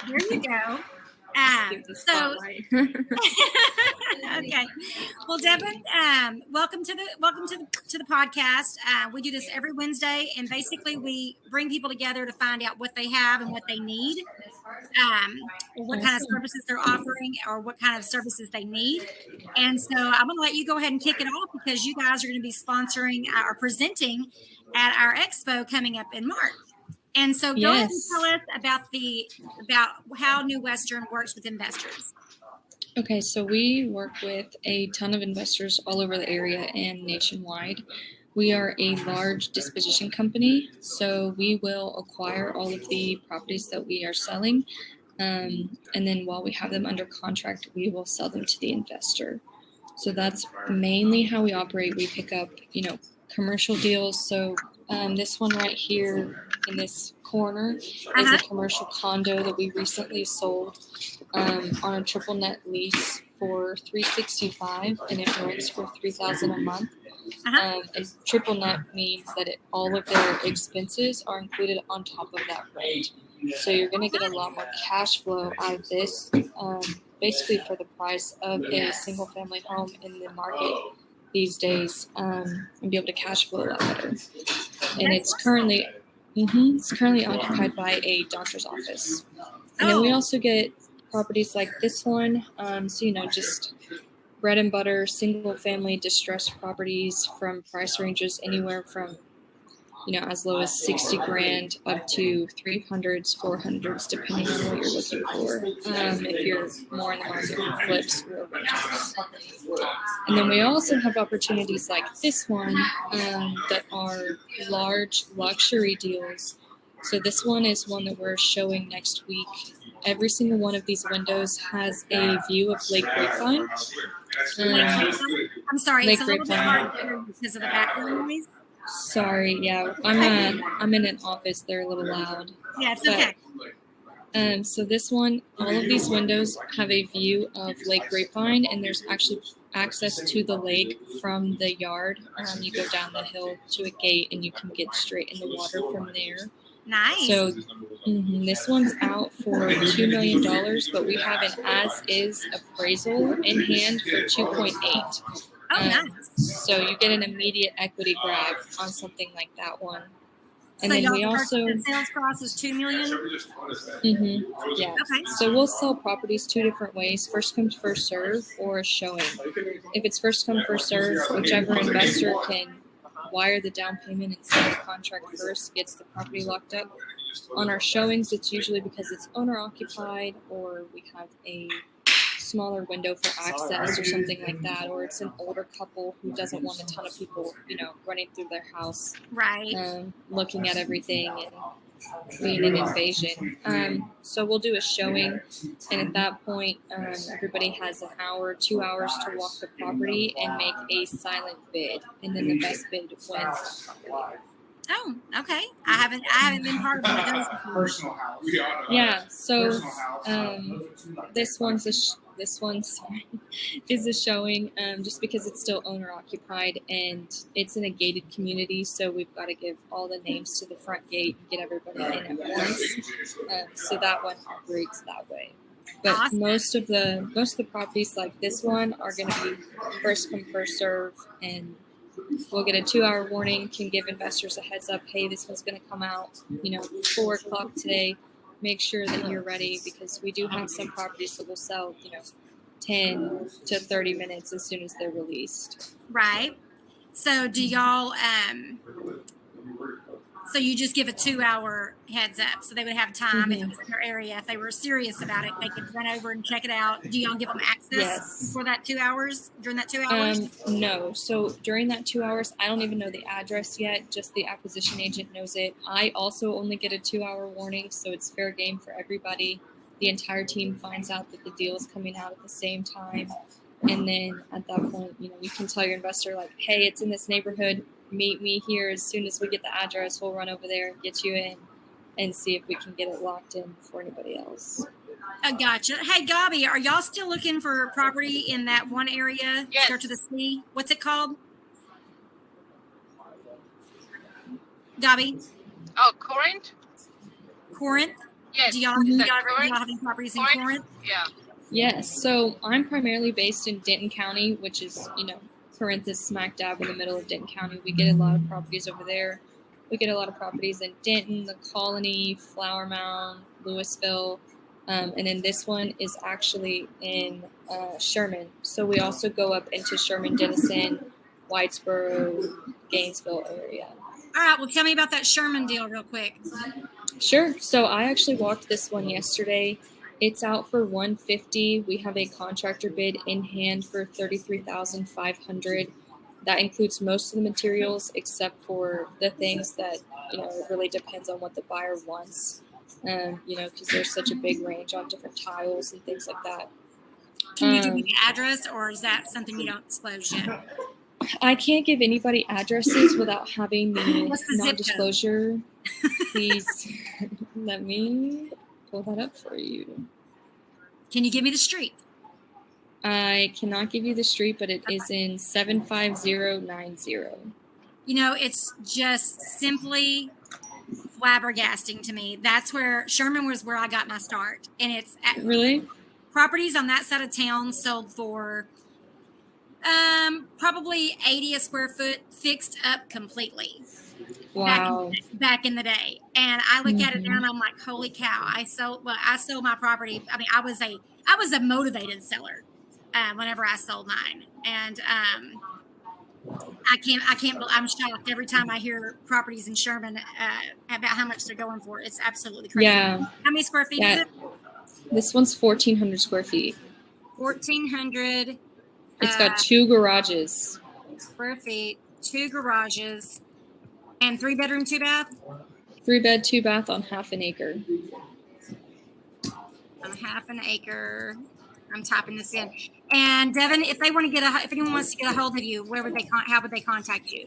There you go. Give the So spotlight. okay. Well, Devin, welcome to the podcast. We do this every Wednesday, and basically we bring people together to find out what they have and what they need, or what kind of Awesome. services they're offering, or what kind of services they need. And so I'm going to let you go ahead and kick it off because you guys are going to be sponsoring or presenting at our expo coming up in March. And so go ahead and Yes. tell us about how New Western works with investors. Okay, so we work with a ton of investors all over the area and nationwide. We are a large disposition company, so we will acquire all of the properties that we are selling. And then while we have them under contract, we will sell them to the investor. So that's mainly how we operate. We pick up, commercial deals. So this one right here in this corner is a commercial condo that we recently sold on a triple net lease for $365, and it rents for $3,000 a month. And triple net means that all of their expenses are included on top of that rent. So you're going to get a lot more cash flow out of this, basically for the price of a single family home in the market these days, and be able to cash flow a lot better. And it's currently occupied by a doctor's office. And then we also get properties like this one. So, just bread and butter, single family distressed properties from price ranges anywhere from, as low as 60 grand up to 300s, 400s, depending on what you're looking for. If you're more in the market for flips or rentals. And then we also have opportunities like this one that are large luxury deals. So this one is one that we're showing next week. Every single one of these windows has a view of Lake Grapevine. I'm sorry, Lake it's a little bit Grapevine. hard to hear because of the background noise. Sorry, yeah, I'm in an office. They're a little loud. Yeah, it's okay. So this one, all of these windows have a view of Lake Grapevine, and there's actually access to the lake from the yard. You go down the hill to a gate, and you can get straight in the water from there. Nice. So this one's out for $2 million, but we have an as-is appraisal in hand for 2.8. Nice. So you get an immediate equity grab on something like that one. And so then we also the sales price is $2 million. Yeah. Okay. So we'll sell properties two different ways: first come, first serve, or a showing. If it's first come, first serve, whichever investor can wire the down payment and sign the contract first gets the property locked up. On our showings, it's usually because it's owner occupied, or we have a smaller window for access or something like that, or it's an older couple who doesn't want a ton of people, running through their house, right, looking at everything and being an invasion. So we'll do a showing, and at that point, everybody has an hour, 2 hours to walk the property and make a silent bid, and then the best bid wins the property. Oh, okay. I haven't been part of one of those before. Personal house. Yeah. So this one's is a showing, just because it's still owner occupied and it's in a gated community. So we've got to give all the names to the front gate and get everybody in at once. So that one operates that way. But awesome. most of the properties like this one are going to be first come, first serve, and we'll get a 2-hour warning, can give investors a heads up, hey, this one's going to come out, 4 o'clock today. Make sure that you're ready, because we do have some properties that will sell, 10 to 30 minutes as soon as they're released. Right. So do y'all, so you just give a 2-hour heads up, so they would have time if it was in their area. If they were serious about it, they could run over and check it out. Do y'all give them access for that 2 hours, during that 2 hours? No. So during that 2 hours, I don't even know the address yet. Just the acquisition agent knows it. I also only get a 2-hour warning, so it's fair game for everybody. The entire team finds out that the deal is coming out at the same time. And then at that point, you can tell your investor, like, hey, it's in this neighborhood. Meet me here as soon as we get the address. We'll run over there, get you in, and see if we can get it locked in before anybody else. Gotcha. Hey, Gabi, are y'all still looking for property in that one area? Yes. Start to the sea. What's it called? Gabi? Oh, Corinth? Corinth? Do y'all, Mhm. do y'all have any properties in Corinth? Yeah. Yes. So I'm primarily based in Denton County, which is, Corinth is smack dab in the middle of Denton County. We get a lot of properties over there. We get a lot of properties in Denton, the Colony, Flower Mound, Louisville. And then this one is actually in Sherman. So we also go up into Sherman, Denison, Whitesboro, Gainesville area. All right. Well, tell me about that Sherman deal real quick. Sure. So I actually walked this one yesterday. It's out for $150. We have a contractor bid in hand for $33,500. That includes most of the materials except for the things that, it really depends on what the buyer wants. Because there's such a big range on different tiles and things like that. Can you give me the address, or is that something you don't disclose yet? I can't give anybody addresses without having the What's the zip code? non-disclosure. Please let me pull that up for you. Can you give me the street? I cannot give you the street, but it is in 75090. It's just simply flabbergasting to me. That's where Sherman was, where I got my start. And it's Really? properties on that side of town sold for probably 80 a square foot, fixed up completely. Wow. Back in the day. And I look at it now and I'm like, holy cow, I sold my property. I mean, I was a motivated seller whenever I sold mine. And I'm shocked every time I hear properties in Sherman about how much they're going for. It's absolutely crazy. Yeah. How many square feet is it? This one's 1,400 square feet. 1,400. It's got 2 garages. Square feet, 2 garages, and 3 bedroom, 2 bath. 3 bed, 2 bath on half an acre. On half an acre. I'm typing this in. And Devin, if anyone wants to get a hold of you, how would they contact you?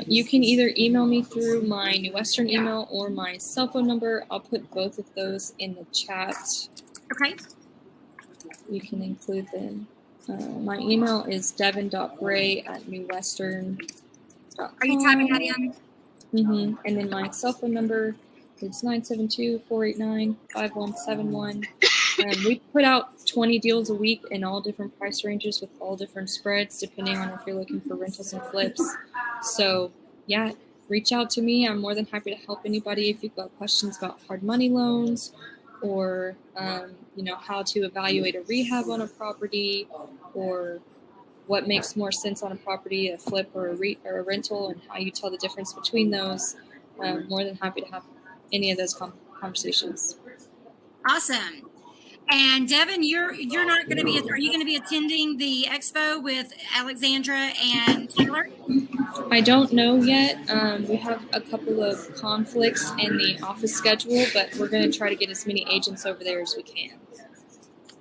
You can either email me through my New Western email or my cell phone number. I'll put both of those in the chat. Okay. You can include them. My email is devin.bray@newwestern.com. Are you typing that in? Mm-hmm. And then my cell phone number is 972-489-5171. We put out 20 deals a week in all different price ranges with all different spreads, depending on if you're looking for rentals and flips. So, yeah, reach out to me. I'm more than happy to help anybody if you've got questions about hard money loans or, how to evaluate a rehab on a property or what makes more sense on a property, a flip or a rental, and how you tell the difference between those. More than happy to have any of those conversations. Awesome. And Devin, you're not going to be. Are you going to be attending the expo with Alexandra and Taylor? I don't know yet. We have a couple of conflicts in the office schedule, but we're going to try to get as many agents over there as we can.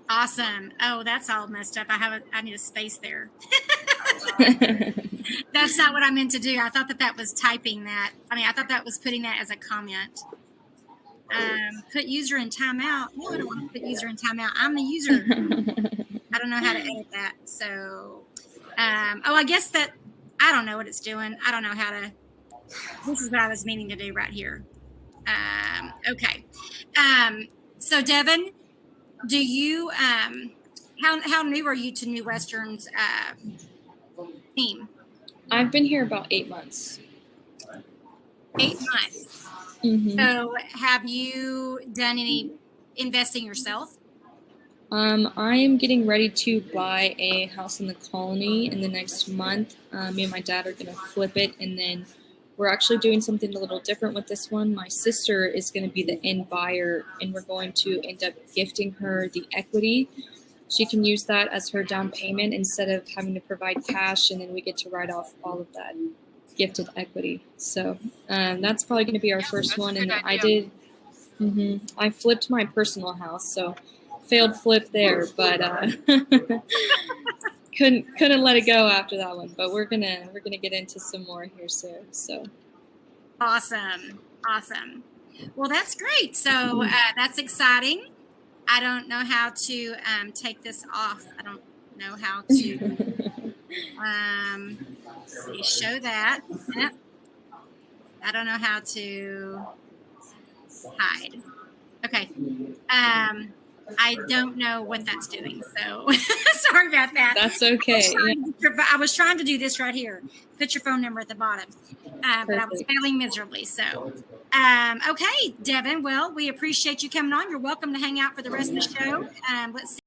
Awesome. Oh, that's all messed up. I need a space there. That's not what I meant to do. I thought that was typing that. I thought that was putting that as a comment. Put user in timeout. No, I don't want to put user in timeout. I'm the user. I don't know how to edit that. So, I guess that I don't know what it's doing. I don't know how to. This is what I was meaning to do right here. Okay. So Devin, do you how new are you to New Western's team? I've been here about 8 months. 8 months. Mm-hmm. So have you done any investing yourself? I am getting ready to buy a house in the Colony in the next month. Me and my dad are going to flip it, and then we're actually doing something a little different with this one. My sister is going to be the end buyer, and we're going to end up gifting her the equity. She can use that as her down payment instead of having to provide cash, and then we get to write off all of that gifted equity. So that's probably going to be our first one. And then I flipped my personal house, so failed flip there, but couldn't let it go after that one. But we're gonna get into some more here soon. So awesome. Well, that's great. So that's exciting. I don't know how to take this off. I don't know how to show that. Yep. I don't know how to hide. Okay. I don't know what that's doing, so sorry about that. That's okay. I was trying to do this right here. Put your phone number at the bottom, but I was Perfect. failing miserably. So, okay, Devin. Well, we appreciate you coming on. You're welcome to hang out for the rest of the show. Let's see.